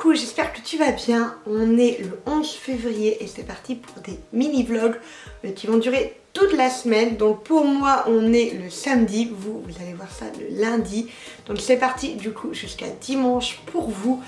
Coucou, j'espère que tu vas bien. On est le 11 février et c'est parti pour des mini-vlogs qui vont durer toute la semaine. Donc pour moi, on est le samedi, vous allez voir ça le lundi. Donc c'est parti du coup jusqu'à dimanche pour vous.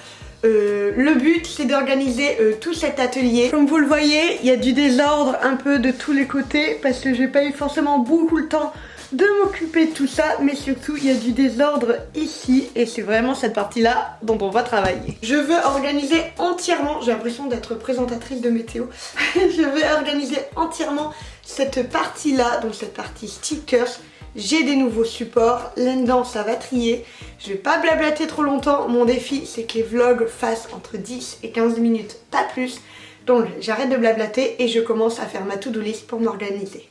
Le but c'est d'organiser tout cet atelier. Comme vous le voyez, il y a du désordre un peu de tous les côtés parce que j'ai pas eu forcément beaucoup le temps de m'occuper de tout ça, mais surtout il y a du désordre ici et c'est vraiment cette partie là dont on va travailler. Je veux organiser entièrement, j'ai l'impression d'être présentatrice de météo, je veux organiser entièrement cette partie là, donc cette partie stickers. J'ai des nouveaux supports, là-dedans ça va trier, je vais pas blablater trop longtemps, mon défi c'est que les vlogs fassent entre 10 et 15 minutes, pas plus. Donc j'arrête de blablater et je commence à faire ma to-do list pour m'organiser.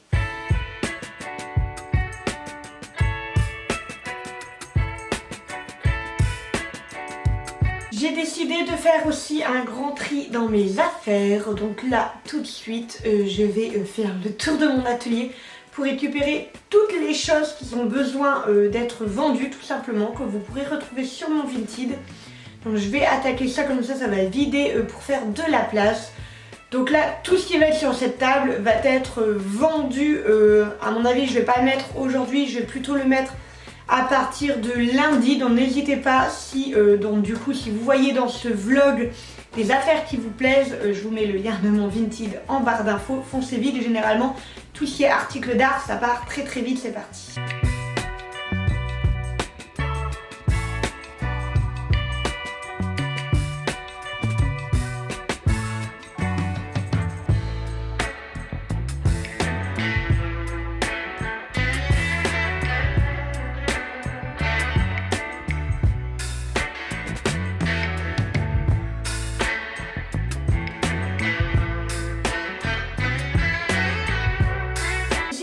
J'ai décidé de faire aussi un grand tri dans mes affaires, donc là tout de suite je vais faire le tour de mon atelier pour récupérer toutes les choses qui ont besoin d'être vendues tout simplement, que vous pourrez retrouver sur mon Vinted. Donc je vais attaquer ça comme ça va vider pour faire de la place. Donc là tout ce qui va être sur cette table va être vendu, à mon avis je vais pas le mettre aujourd'hui, je vais plutôt le mettre à partir de lundi. Donc n'hésitez pas si donc du coup si vous voyez dans ce vlog des affaires qui vous plaisent, je vous mets le lien de mon Vinted en barre d'infos, foncez vite. Et généralement tout ce qui est article d'art ça part très très vite, c'est parti.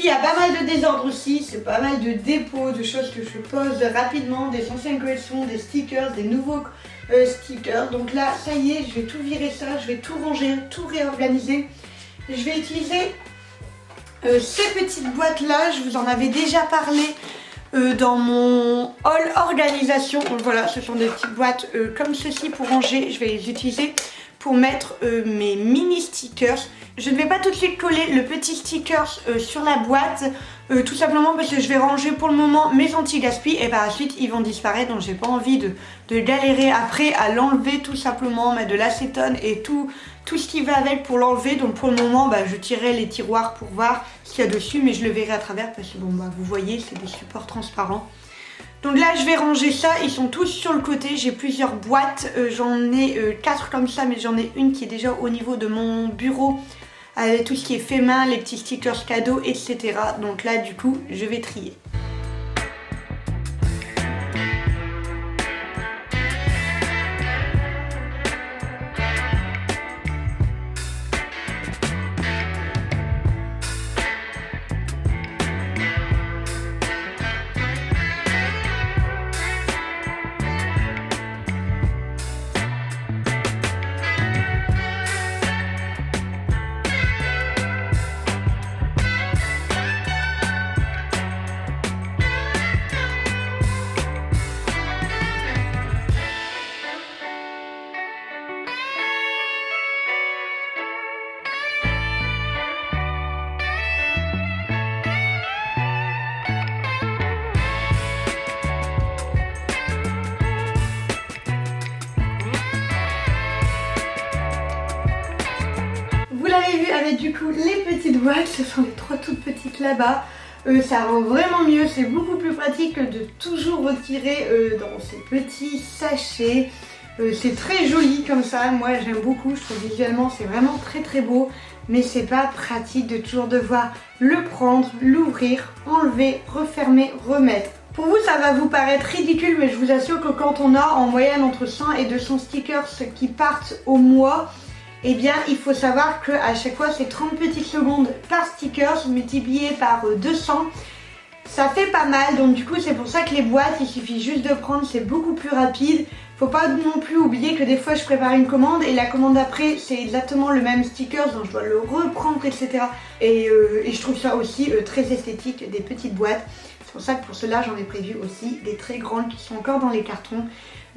Il y a pas mal de désordre aussi, c'est pas mal de dépôts, de choses que je pose rapidement, des anciennes collections, des stickers, des nouveaux stickers. Donc là, ça y est, je vais tout virer ça, je vais tout ranger, tout réorganiser. Je vais utiliser ces petites boîtes là, je vous en avais déjà parlé dans mon haul organisation. Donc voilà, ce sont des petites boîtes comme ceci pour ranger, je vais les utiliser pour mettre mes mini stickers. Je ne vais pas tout de suite coller le petit sticker sur la boîte, tout simplement parce que je vais ranger pour le moment mes anti-gaspi et par la suite ils vont disparaître. Donc j'ai pas envie de galérer après à l'enlever, tout simplement, mettre de l'acétone et tout ce qui va avec pour l'enlever. Donc pour le moment je tirerai les tiroirs pour voir ce qu'il y a dessus, mais je le verrai à travers parce que bon vous voyez c'est des supports transparents. Donc là je vais ranger ça, ils sont tous sur le côté, j'ai plusieurs boîtes, j'en ai 4 comme ça, mais j'en ai une qui est déjà au niveau de mon bureau avec tout ce qui est fait main, les petits stickers cadeaux, etc. Donc là du coup je vais trier. Vous l'avez vu avec du coup les petites boîtes, ce sont les 3 toutes petites là-bas. Ça rend vraiment mieux, c'est beaucoup plus pratique que de toujours retirer dans ces petits sachets. C'est très joli comme ça, moi j'aime beaucoup, je trouve visuellement c'est vraiment très très beau. Mais c'est pas pratique de toujours devoir le prendre, l'ouvrir, enlever, refermer, remettre. Pour vous ça va vous paraître ridicule, mais je vous assure que quand on a en moyenne entre 100 et 200 stickers qui partent au mois, eh bien il faut savoir que à chaque fois c'est 30 petites secondes par sticker multiplié par 200. Ça fait pas mal, donc du coup c'est pour ça que les boîtes il suffit juste de prendre, c'est beaucoup plus rapide. Faut pas non plus oublier que des fois je prépare une commande et la commande d'après c'est exactement le même sticker, donc je dois le reprendre, etc. Et je trouve ça aussi très esthétique, des petites boîtes. C'est pour ça que pour cela j'en ai prévu aussi des très grandes qui sont encore dans les cartons.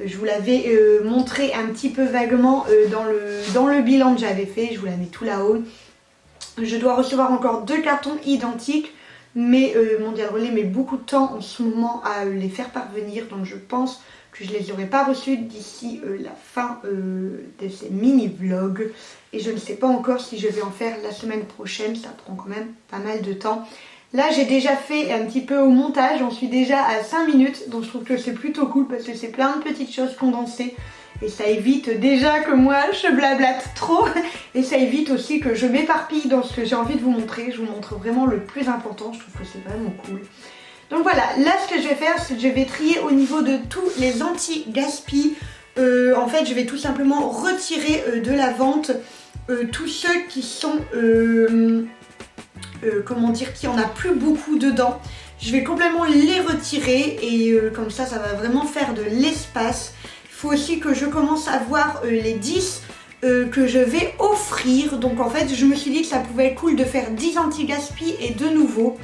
Je vous l'avais montré un petit peu vaguement dans le bilan que j'avais fait, je vous la mets tout là-haut. Je dois recevoir encore 2 cartons identiques, mais Mondial Relais met beaucoup de temps en ce moment à les faire parvenir, donc je pense que je ne les aurai pas reçus d'ici la fin de ces mini-vlogs. Et je ne sais pas encore si je vais en faire la semaine prochaine, ça prend quand même pas mal de temps. Là j'ai déjà fait un petit peu au montage, j'en suis déjà à 5 minutes, donc je trouve que c'est plutôt cool parce que c'est plein de petites choses condensées. Et ça évite déjà que moi je blablate trop, et ça évite aussi que je m'éparpille dans ce que j'ai envie de vous montrer. Je vous montre vraiment le plus important, je trouve que c'est vraiment cool. Donc voilà, là ce que je vais faire, c'est que je vais trier au niveau de tous les anti-gaspi. En fait je vais tout simplement retirer de la vente tous ceux qui sont, comment dire, qui en a plus beaucoup dedans. Je vais complètement les retirer et comme ça, ça va vraiment faire de l'espace. Il faut aussi que je commence à voir les 10 que je vais offrir. Donc en fait, je me suis dit que ça pouvait être cool de faire 10 anti-gaspi et de nouveau.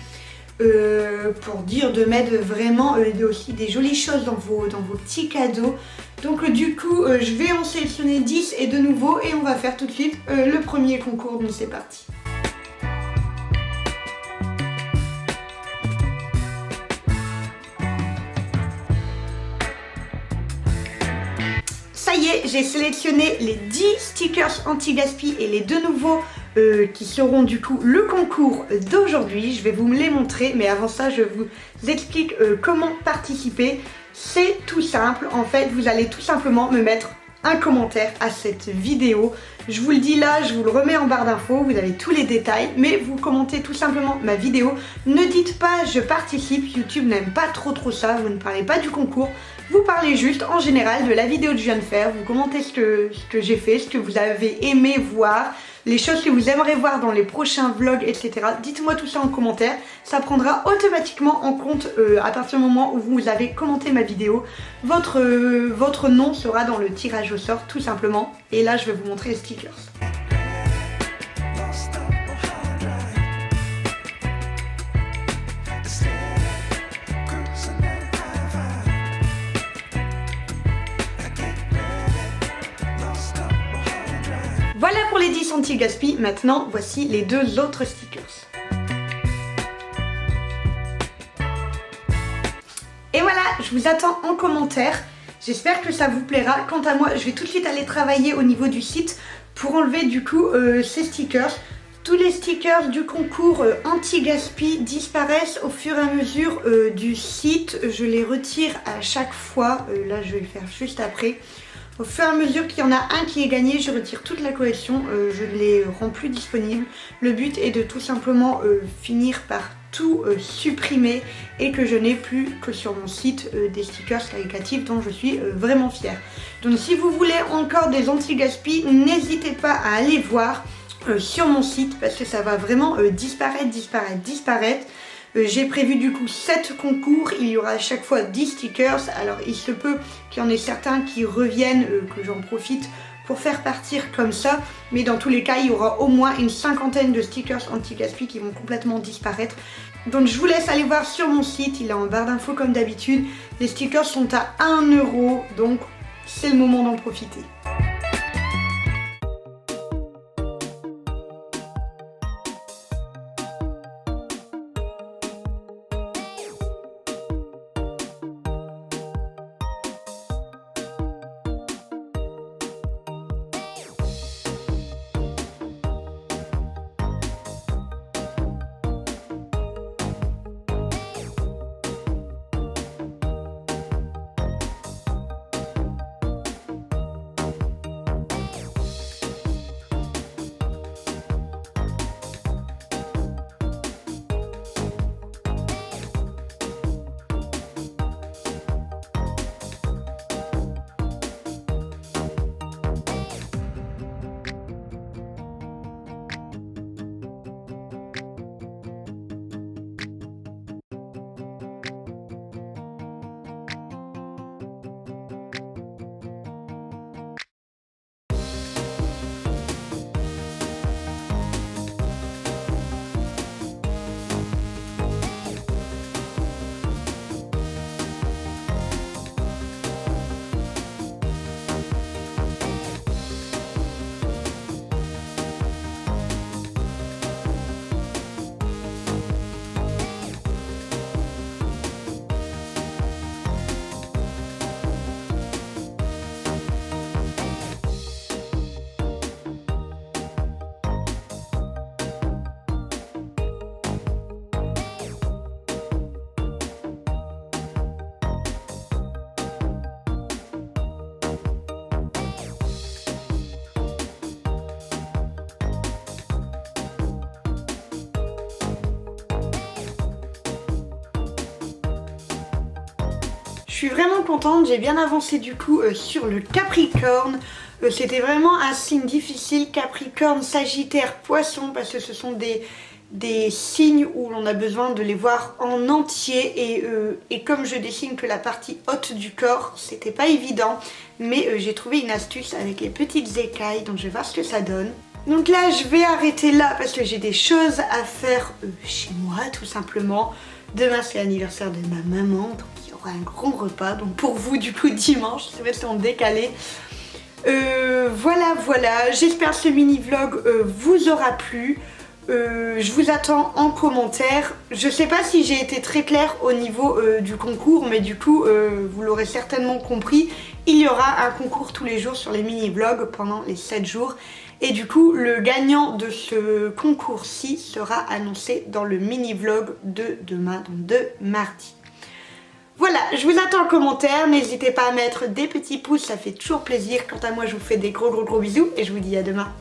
Pour dire de mettre vraiment aussi des jolies choses dans vos petits cadeaux. Donc du coup je vais en sélectionner 10 et de nouveau, et on va faire tout de suite le premier concours, donc c'est parti. Ça y est, j'ai sélectionné les 10 stickers anti-gaspi et les 2 nouveaux qui seront du coup le concours d'aujourd'hui. Je vais vous les montrer, mais avant ça je vous explique comment participer. C'est tout simple, en fait vous allez tout simplement me mettre un commentaire à cette vidéo. Je vous le dis là, je vous le remets en barre d'infos, vous avez tous les détails, mais vous commentez tout simplement ma vidéo. Ne dites pas je participe, YouTube n'aime pas trop ça, vous ne parlez pas du concours. Vous parlez juste en général de la vidéo que je viens de faire, vous commentez ce que j'ai fait, ce que vous avez aimé voir, les choses que vous aimeriez voir dans les prochains vlogs, etc. Dites-moi tout ça en commentaire, ça prendra automatiquement en compte à partir du moment où vous avez commenté ma vidéo. Votre nom sera dans le tirage au sort tout simplement, et là je vais vous montrer les stickers. Voilà pour les 10 anti-gaspi, maintenant voici les 2 autres stickers. Et voilà, je vous attends en commentaire, j'espère que ça vous plaira. Quant à moi, je vais tout de suite aller travailler au niveau du site pour enlever du coup ces stickers. Tous les stickers du concours anti-gaspi disparaissent au fur et à mesure du site, je les retire à chaque fois, là je vais le faire juste après. Au fur et à mesure qu'il y en a un qui est gagné, je retire toute la collection, je ne les rends plus disponibles. Le but est de tout simplement finir par tout supprimer et que je n'ai plus que sur mon site des stickers caricatifs dont je suis vraiment fière. Donc si vous voulez encore des anti-gaspi, n'hésitez pas à aller voir sur mon site parce que ça va vraiment disparaître. J'ai prévu du coup 7 concours, il y aura à chaque fois 10 stickers, alors il se peut qu'il y en ait certains qui reviennent, que j'en profite pour faire partir comme ça, mais dans tous les cas il y aura au moins une 50aine de stickers anti-gaspi qui vont complètement disparaître. Donc je vous laisse aller voir sur mon site, il est en barre d'infos comme d'habitude, les stickers sont à 1 €, donc c'est le moment d'en profiter. suis vraiment contente, j'ai bien avancé du coup sur le Capricorne. C'était vraiment un signe difficile, Capricorne, Sagittaire, Poisson, parce que ce sont des signes où l'on a besoin de les voir en entier et comme je dessine que la partie haute du corps, c'était pas évident, mais j'ai trouvé une astuce avec les petites écailles, donc je vais voir ce que ça donne. Donc là je vais arrêter là parce que j'ai des choses à faire chez moi tout simplement. Demain c'est l'anniversaire de ma maman, donc il y aura un grand repas, donc pour vous du coup dimanche, c'est vrai que c'est en décalé. Voilà, j'espère que ce mini vlog vous aura plu. Je vous attends en commentaire. Je sais pas si j'ai été très claire au niveau du concours, mais du coup vous l'aurez certainement compris, il y aura un concours tous les jours sur les mini vlogs pendant les 7 jours. Et du coup le gagnant de ce concours-ci sera annoncé dans le mini vlog de demain, donc de mardi. Voilà, je vous attends en commentaire, n'hésitez pas à mettre des petits pouces, ça fait toujours plaisir. Quant à moi, je vous fais des gros bisous et je vous dis à demain.